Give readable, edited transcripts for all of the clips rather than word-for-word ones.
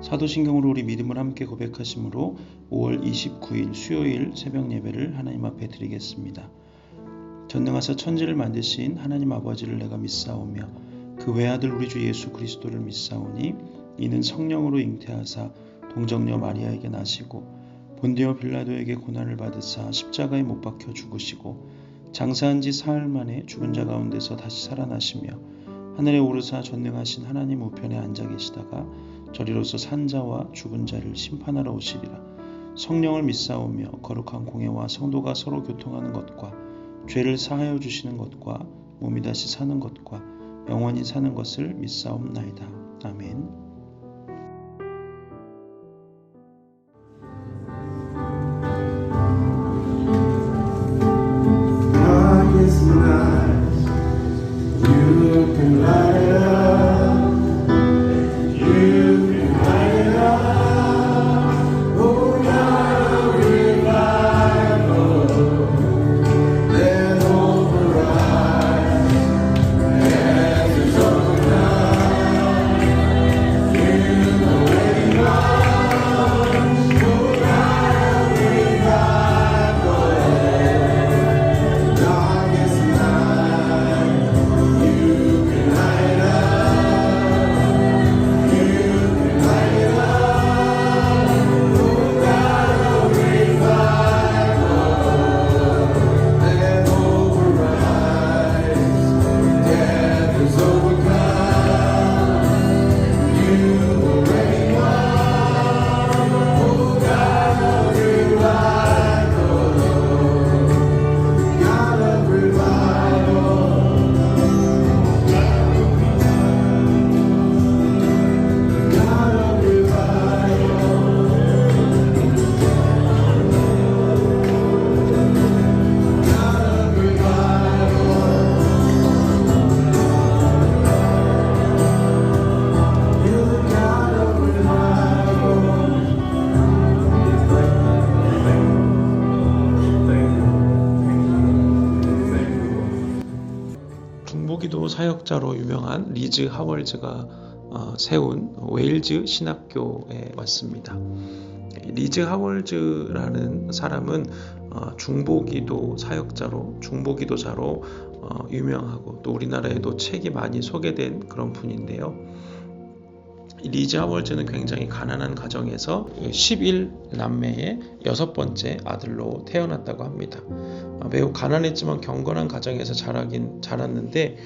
사도신경으로 우리 믿음을 함께 고백하심으로 5월 29일 수요일 새벽 예배를 하나님 앞에 드리겠습니다. 전능하사 천지를 만드신 하나님 아버지를 내가 믿사오며 그 외아들 우리 주 예수 그리스도를 믿사오니 이는 성령으로 잉태하사 동정녀 마리아에게 나시고 본디오 빌라도에게 고난을 받으사 십자가에 못 박혀 죽으시고 장사한 지 사흘 만에 죽은 자 가운데서 다시 살아나시며 하늘에 오르사 전능하신 하나님 우편에 앉아 계시다가 저리로서 산 자와 죽은 자를 심판하러 오시리라. 성령을 믿사오며 거룩한 공회와 성도가 서로 교통하는 것과 죄를 사하여 주시는 것과 몸이 다시 사는 것과 영원히 사는 것을 믿사옵나이다. 아멘. 중보기도 사역자로 유명한 리즈 하월즈가 세운 웨일즈 신학교에 왔습니다. 리즈 하월즈라는 사람은 중보기도 사역자로, 중보기도자로 유명하고 또 우리나라에도 책이 많이 소개된 그런 분인데요. 리즈 하월즈는 굉장히 가난한 가정에서 11남매의 6번째 아들로 태어났다고 합니다. 매우 가난했지만 경건한 가정에서 자랐는데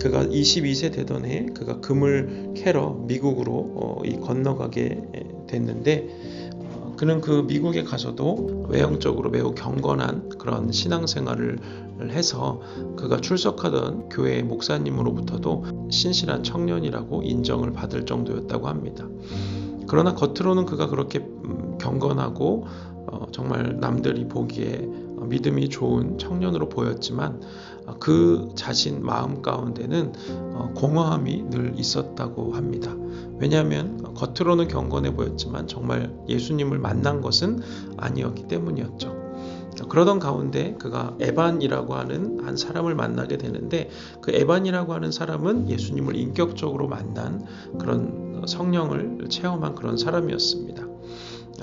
그가 22세 되던 해에 그가 금을 캐러 미국으로 건너가게 됐는데 그는 그 미국에 가서도 외형적으로 매우 경건한 그런 신앙생활을 해서 그가 출석하던 교회의 목사님으로부터도 신실한 청년이라고 인정을 받을 정도였다고 합니다. 그러나 겉으로는 그가 그렇게 경건하고 정말 남들이 보기에 믿음이 좋은 청년으로 보였지만 그 자신 마음 가운데는 공허함이 늘 있었다고 합니다. 왜냐하면 겉으로는 경건해 보였지만 정말 예수님을 만난 것은 아니었기 때문이었죠. 그러던 가운데 그가 에반이라고 하는 한 사람을 만나게 되는데 그 에반이라고 하는 사람은 예수님을 인격적으로 만난 그런 성령을 체험한 그런 사람이었습니다.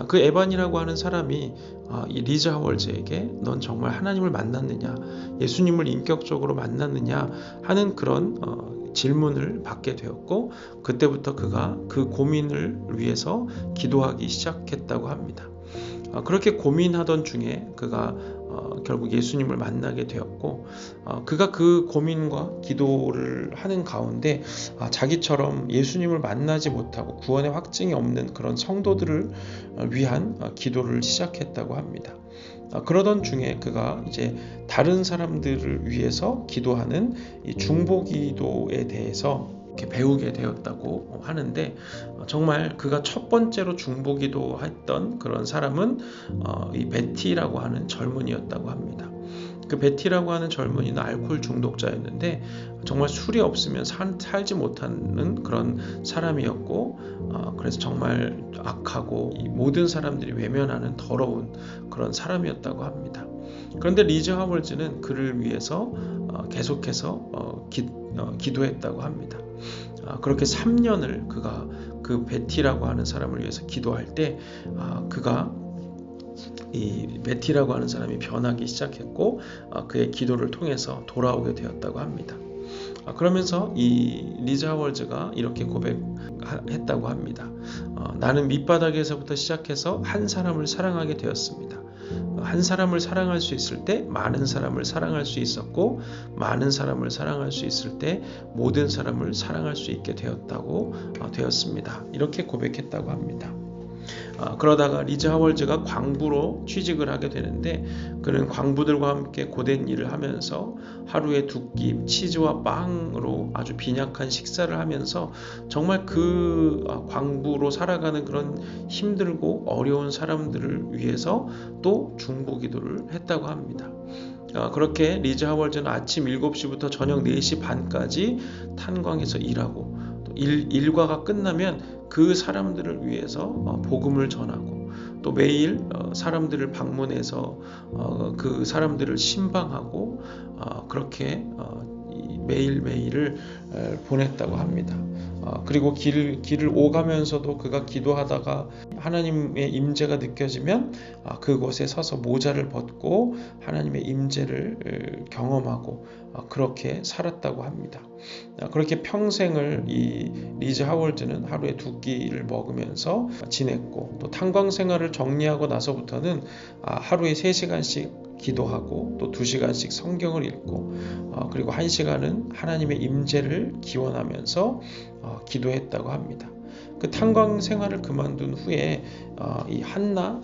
그 에반이라고 하는 사람이 이 리즈 하월즈에게 넌 정말 하나님을 만났느냐, 예수님을 인격적으로 만났느냐 하는 그런 질문을 받게 되었고 그때부터 그가 그 고민을 위해서 기도하기 시작했다고 합니다. 그렇게 고민하던 중에 그가 결국 예수님을 만나게 되었고 그가 그 고민과 기도를 하는 가운데 자기처럼 예수님을 만나지 못하고 구원의 확증이 없는 그런 성도들을 위한 기도를 시작했다고 합니다. 그러던 중에 그가 이제 다른 사람들을 위해서 기도하는 이 중보기도에 대해서 이렇게 배우게 되었다고 하는데 정말 그가 첫 번째로 중보기도 했던 그런 사람은 이 베티라고 하는 젊은이였다고 합니다. 그 베티라고 하는 젊은이는 알코올 중독자였는데 정말 술이 없으면 살지 못하는 그런 사람이었고 그래서 정말 악하고 이 모든 사람들이 외면하는 더러운 그런 사람이었다고 합니다. 그런데 리즈 하월즈는 그를 위해서 계속해서 기도했다고 합니다. 그렇게 3년을 그가 그 베티라고 하는 사람을 위해서 기도할 때 그가 이 베티라고 하는 사람이 변하기 시작했고 그의 기도를 통해서 돌아오게 되었다고 합니다. 그러면서 이 리즈 하월즈가 이렇게 고백했다고 합니다. 나는 밑바닥에서부터 시작해서 한 사람을 사랑하게 되었습니다. 한 사람을 사랑할 수 있을 때 많은 사람을 사랑할 수 있었고, 많은 사람을 사랑할 수 있을 때 모든 사람을 사랑할 수 있게 되었습니다. 이렇게 고백했다고 합니다. 그러다가 리즈 하월즈가 광부로 취직을 하게 되는데, 그는 광부들과 함께 고된 일을 하면서 하루에 2끼 치즈와 빵으로 아주 빈약한 식사를 하면서 정말 그 광부로 살아가는 그런 힘들고 어려운 사람들을 위해서 또 중보기도를 했다고 합니다. 그렇게 리즈 하월즈는 아침 7시부터 저녁 4시 반까지 탄광에서 일하고, 또 일과가 끝나면 그 사람들을 위해서 복음을 전하고, 또 매일 사람들을 방문해서 그 사람들을 신방하고, 그렇게 매일매일을 보냈다고 합니다. 그리고 길을 오가면서도 그가 기도하다가 하나님의 임재가 느껴지면 그곳에 서서 모자를 벗고 하나님의 임재를 경험하고 그렇게 살았다고 합니다. 그렇게 평생을 이 리즈 하월즈는 하루에 2끼를 먹으면서 지냈고, 또 탄광 생활을 정리하고 나서부터는 하루에 3시간씩 기도하고, 또 2시간씩 성경을 읽고, 그리고 1시간은 하나님의 임재를 기원하면서 기도했다고 합니다. 그 탄광 생활을 그만둔 후에 이 한나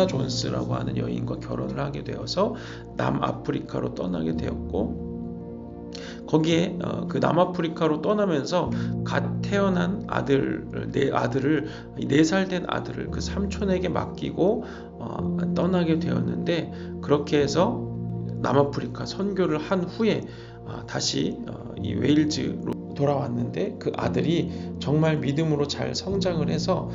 존스라고 하는 여인과 결혼을 하게 되어서 남아프리카로 떠나게 되었고, 거기에 그 남아프리카로 떠나면서 갓 태어난 아들을 4살 된 아들을 그 삼촌에게 맡기고 떠나게 되었는데, 그렇게 해서 남아프리카 선교를 한 후에 다시 이 웨일즈로 돌아왔는데, 그 아들이 정말 믿음으로 잘 성장을 해서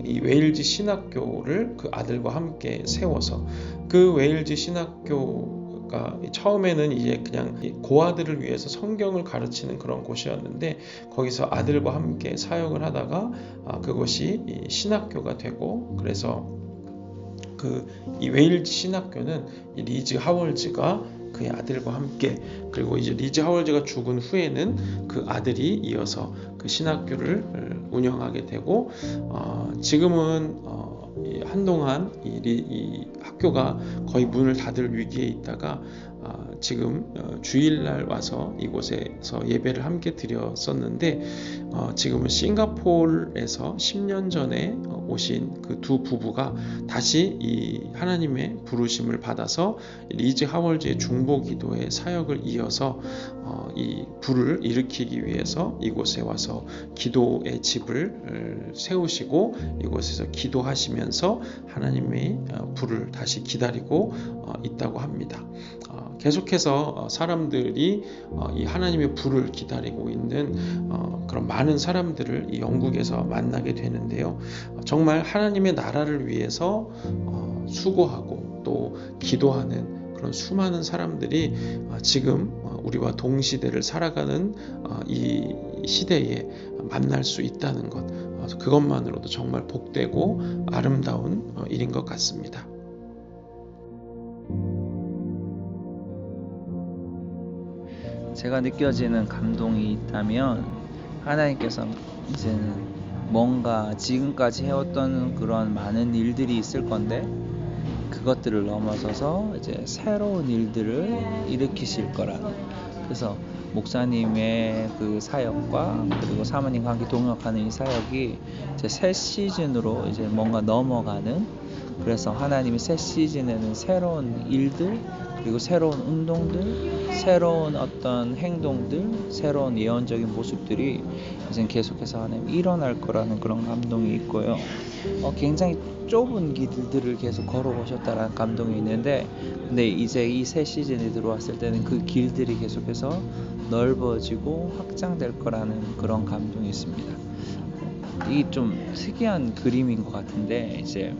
이 웨일즈 신학교를 그 아들과 함께 세워서, 그 웨일즈 신학교가 처음에는 이제 그냥 고아들을 위해서 성경을 가르치는 그런 곳이었는데, 거기서 아들과 함께 사역을 하다가 그것이 신학교가 되고, 그래서 이 웨일즈 신학교는 이 리즈 하월즈가 그의 아들과 함께, 그리고 이제 리즈 하월즈가 죽은 후에는 그 아들이 이어서 그 신학교를 운영하게 되고, 지금은 한동안 이 학교가 거의 문을 닫을 위기에 있다가 지금 주일날 와서 이곳에서 예배를 함께 드렸었는데, 지금은 싱가포르에서 10년 전에 오신 그 두 부부가 다시 이 하나님의 부르심을 받아서 리즈 하월즈의 중보기도의 사역을 이어서 이 불을 일으키기 위해서 이곳에 와서 기도의 집을 세우시고, 이곳에서 기도하시면서 하나님의 불을 다시 기다리고 있다고 합니다. 계속해서 사람들이 이 하나님의 불을 기다리고 있는 그런 많은 사람들을 이 영국에서 만나게 되는데요. 정말 하나님의 나라를 위해서 수고하고 또 기도하는 그런 수많은 사람들이 지금 우리와 동시대를 살아가는 이 시대에 만날 수 있다는 것, 그것만으로도 정말 복되고 아름다운 일인 것 같습니다. 제가 느껴지는 감동이 있다면, 하나님께서 이제는 뭔가 지금까지 해왔던 그런 많은 일들이 있을 건데, 그것들을 넘어서서 이제 새로운 일들을 일으키실 거라는. 그래서 목사님의 그 사역과 그리고 사모님과 함께 동역하는 이 사역이 이제 새 시즌으로 이제 뭔가 넘어가는, 그래서 하나님이 새 시즌에는 새로운 일들, 그리고 새로운 운동들, 새로운 어떤 행동들, 새로운 예언적인 모습들이 이제 계속해서 하나님 일어날 거라는 그런 감동이 있고요. 굉장히 좁은 길들을 계속 걸어오셨다라는 감동이 있는데, 근데 이제 이 새 시즌에 들어왔을 때는 그 길들이 계속해서 넓어지고 확장될 거라는 그런 감동이 있습니다. 이게 좀 특이한 그림인 것 같은데, 이제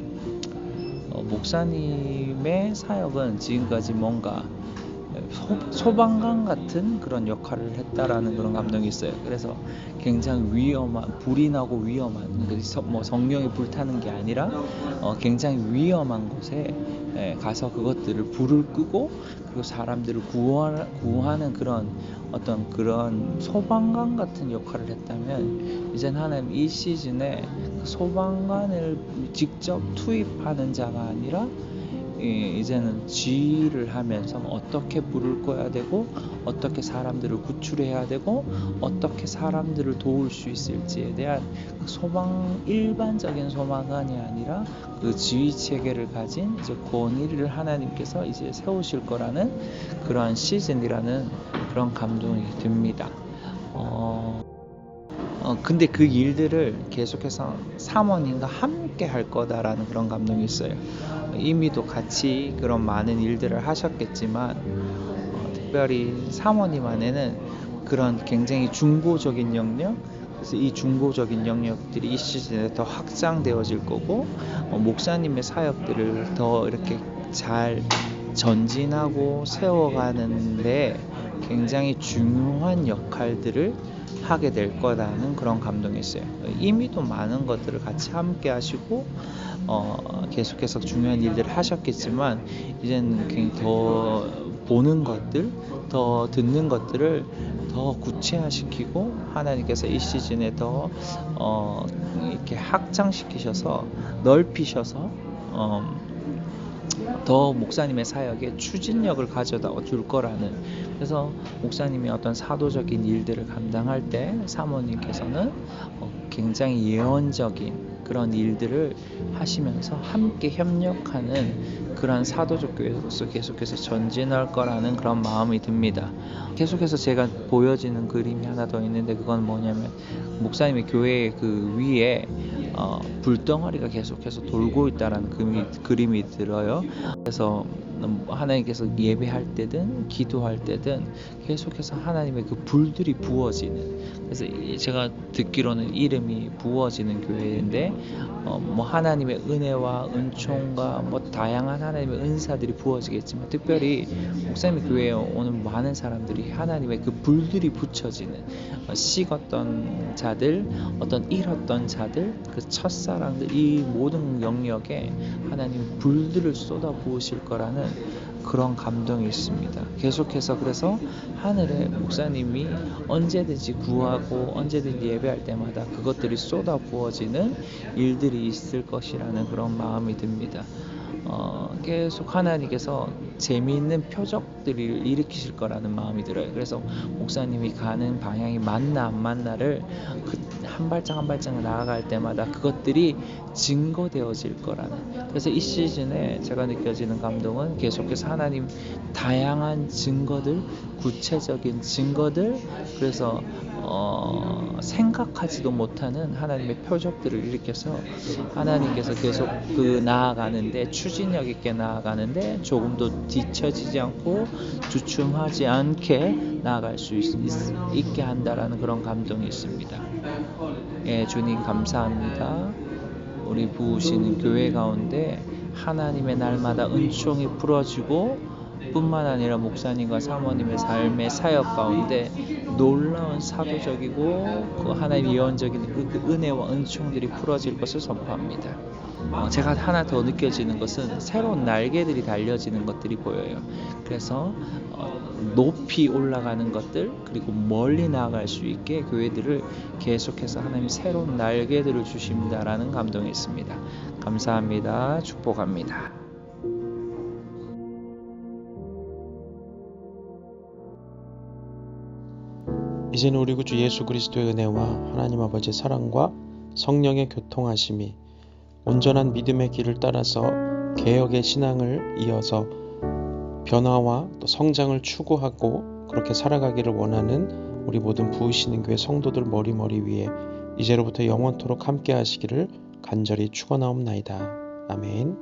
목사님의 사역은 지금까지 뭔가 소방관 같은 그런 역할을 했다라는 그런 감동이 있어요. 그래서 굉장히 위험한, 불이 나고 위험한, 뭐 성령이 불타는 게 아니라 굉장히 위험한 곳에 가서 그것들을 불을 끄고 그리고 사람들을 구하는 그런 어떤 그런 소방관 같은 역할을 했다면, 이제는 하나님 이 시즌에 소방관을 직접 투입하는 자가 아니라 이제는 지휘를 하면서 어떻게 불을 꺼야 되고 어떻게 사람들을 구출해야 되고 어떻게 사람들을 도울 수 있을지에 대한 일반적인 소방관이 아니라 그 지휘 체계를 가진 이제 권위를 하나님께서 이제 세우실 거라는 그러한 시즌이라는 그런 감동이 듭니다. 근데 그 일들을 계속해서 사모님과 함께 할 거다라는 그런 감동이 있어요. 이미도 같이 그런 많은 일들을 하셨겠지만 특별히 사모님 안에는 그런 굉장히 중보적인 영역, 그래서 이 중보적인 영역들이 이 시즌에 더 확장되어질 거고, 목사님의 사역들을 더 이렇게 잘 전진하고 세워가는데 굉장히 중요한 역할들을 하게 될 거라는 그런 감동이 있어요. 이미도 많은 것들을 같이 함께 하시고 계속해서 중요한 일들을 하셨겠지만 이제는 굉장히 더 보는 것들, 더 듣는 것들을 더 구체화시키고 하나님께서 이 시즌에 더 이렇게 확장시키셔서 넓히셔서 더 목사님의 사역에 추진력을 가져다 줄 거라는, 그래서 목사님이 어떤 사도적인 일들을 감당할 때 사모님께서는 굉장히 예언적인 그런 일들을 하시면서 함께 협력하는 그런 사도적 교회로서 계속해서 전진할 거라는 그런 마음이 듭니다. 계속해서 제가 보여지는 그림이 하나 더 있는데, 그건 뭐냐면 목사님의 교회 그 위에 불덩어리가 계속해서 돌고 있다라는 그림이 들어요. 그래서 하나님께서 예배할 때든 기도할 때든 계속해서 하나님의 그 불들이 부어지는, 그래서 제가 듣기로는 이름이 부어지는 교회인데 뭐 하나님의 은혜와 은총과 뭐 다양한 하나님의 은사들이 부어지겠지만 특별히 목사님의 교회에 오는 많은 사람들이 하나님의 그 불들이 붙여지는, 식었던 자들, 어떤 잃었던 자들, 그 첫사랑들, 이 모든 영역에 하나님 불들을 쏟아 부으실 거라는 그런 감동이 있습니다. 계속해서 그래서 하늘에 목사님이 언제든지 구하고 언제든지 예배할 때마다 그것들이 쏟아 부어지는 일들이 있을 것이라는 그런 마음이 듭니다. 계속 하나님께서 재미있는 표적들을 일으키실 거라는 마음이 들어요. 그래서 목사님이 가는 방향이 맞나 안 맞나를 한 발짝 한 발짝 나아갈 때마다 그것들이 증거되어질 거라는, 그래서 이 시즌에 제가 느껴지는 감동은 계속해서 하나님 다양한 증거들, 구체적인 증거들, 그래서 생각하지도 못하는 하나님의 표적들을 일으켜서 하나님께서 계속 나아가는데, 추진력 있게 나아가는데 조금도 뒤처지지 않고 주춤하지 않게 나아갈 수 있게 한다라는 그런 감동이 있습니다. 예, 주님 감사합니다. 우리 부으시는 교회 가운데 하나님의 날마다 은총이 풀어지고 뿐만 아니라 목사님과 사모님의 삶의 사역 가운데 놀라운 사도적이고 그 하나님의 예언적인 그 은혜와 은총들이 풀어질 것을 선포합니다. 제가 하나 더 느껴지는 것은 새로운 날개들이 달려지는 것들이 보여요. 그래서 높이 올라가는 것들, 그리고 멀리 나아갈 수 있게 교회들을 계속해서 하나님 새로운 날개들을 주십니다라는 감동이 있습니다. 감사합니다. 축복합니다. 이제는 우리 구주 예수 그리스도의 은혜와 하나님 아버지의 사랑과 성령의 교통하심이 온전한 믿음의 길을 따라서 개혁의 신앙을 이어서 변화와 또 성장을 추구하고 그렇게 살아가기를 원하는 우리 모든 부으시는 교회 성도들 머리 위에 이제로부터 영원토록 함께 하시기를 간절히 축원하옵나이다. 아멘.